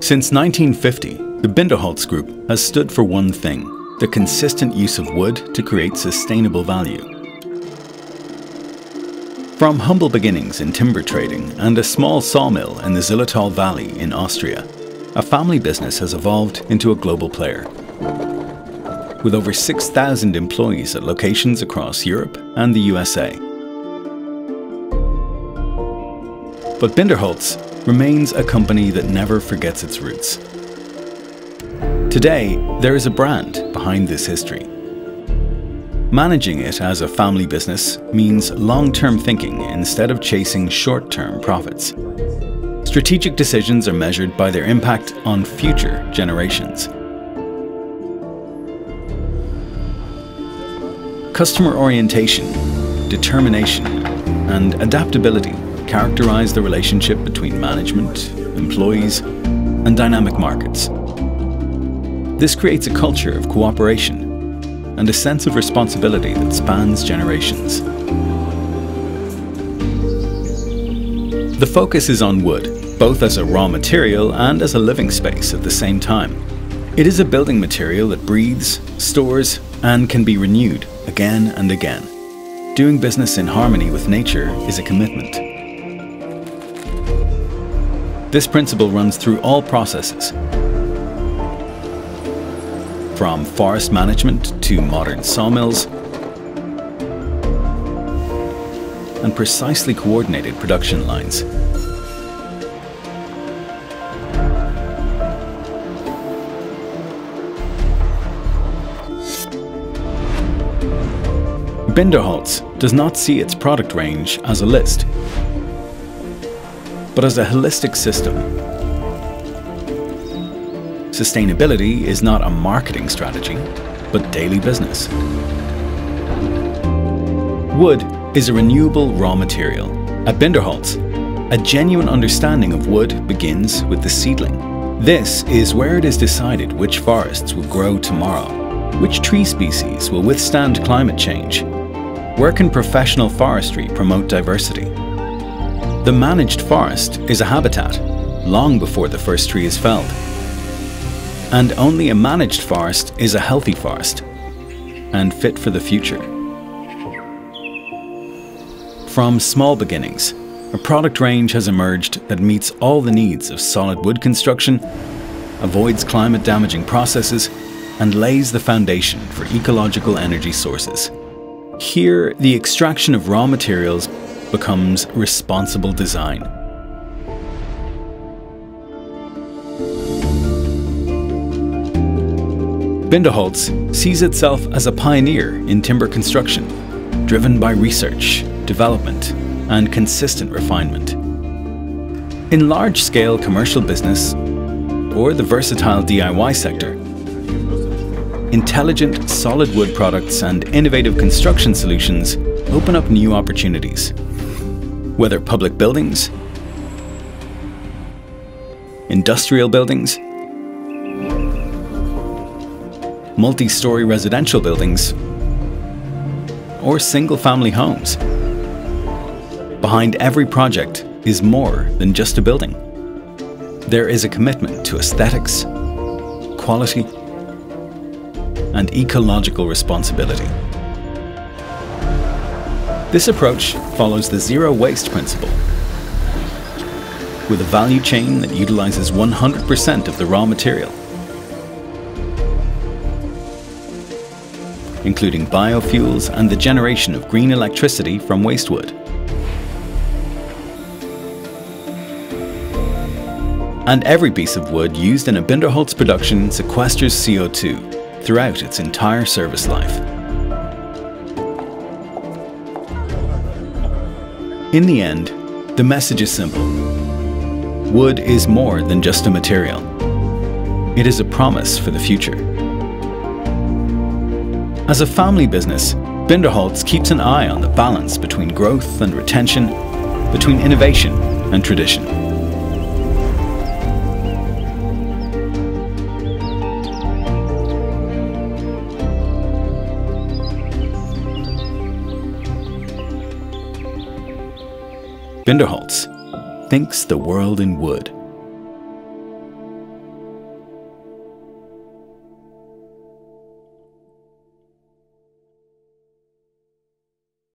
Since 1950, the Binderholz Group has stood for one thing: the consistent use of wood to create sustainable value. From humble beginnings in timber trading and a small sawmill in the Zillertal Valley in Austria, a family business has evolved into a global player. With over 6,000 employees at locations across Europe and the USA. But Binderholz remains a company that never forgets its roots. Today, there is a brand behind this history. Managing it as a family business means long-term thinking instead of chasing short-term profits. Strategic decisions are measured by their impact on future generations. Customer orientation, determination, and adaptability characterize the relationship between management, employees, and dynamic markets. This creates a culture of cooperation and a sense of responsibility that spans generations. The focus is on wood, both as a raw material and as a living space at the same time. It is a building material that breathes, stores, and can be renewed again and again. Doing business in harmony with nature is a commitment. This principle runs through all processes, from forest management to modern sawmills and precisely coordinated production lines. Binderholz does not see its product range as a list, but as a holistic system. Sustainability is not a marketing strategy, but daily business. Wood is a renewable raw material. At Binderholz, a genuine understanding of wood begins with the seedling. This is where it is decided which forests will grow tomorrow, which tree species will withstand climate change. Where can professional forestry promote diversity? The managed forest is a habitat long before the first tree is felled. And only a managed forest is a healthy forest and fit for the future. From small beginnings, a product range has emerged that meets all the needs of solid wood construction, avoids climate-damaging processes, and lays the foundation for ecological energy sources. Here, the extraction of raw materials becomes responsible design. Binderholz sees itself as a pioneer in timber construction, driven by research, development, and consistent refinement. In large-scale commercial business or the versatile DIY sector, intelligent solid wood products and innovative construction solutions open up new opportunities. Whether public buildings, industrial buildings, multi-story residential buildings, or single-family homes. Behind every project is more than just a building. There is a commitment to aesthetics, quality, and ecological responsibility. This approach follows the zero waste principle, with a value chain that utilizes 100% of the raw material, including biofuels and the generation of green electricity from waste wood. And every piece of wood used in a Binderholz production sequesters CO2 throughout its entire service life. In the end, the message is simple. Wood is more than just a material. It is a promise for the future. As a family business, Binderholz keeps an eye on the balance between growth and retention, between innovation and tradition. Binderholz, thinks the world in wood.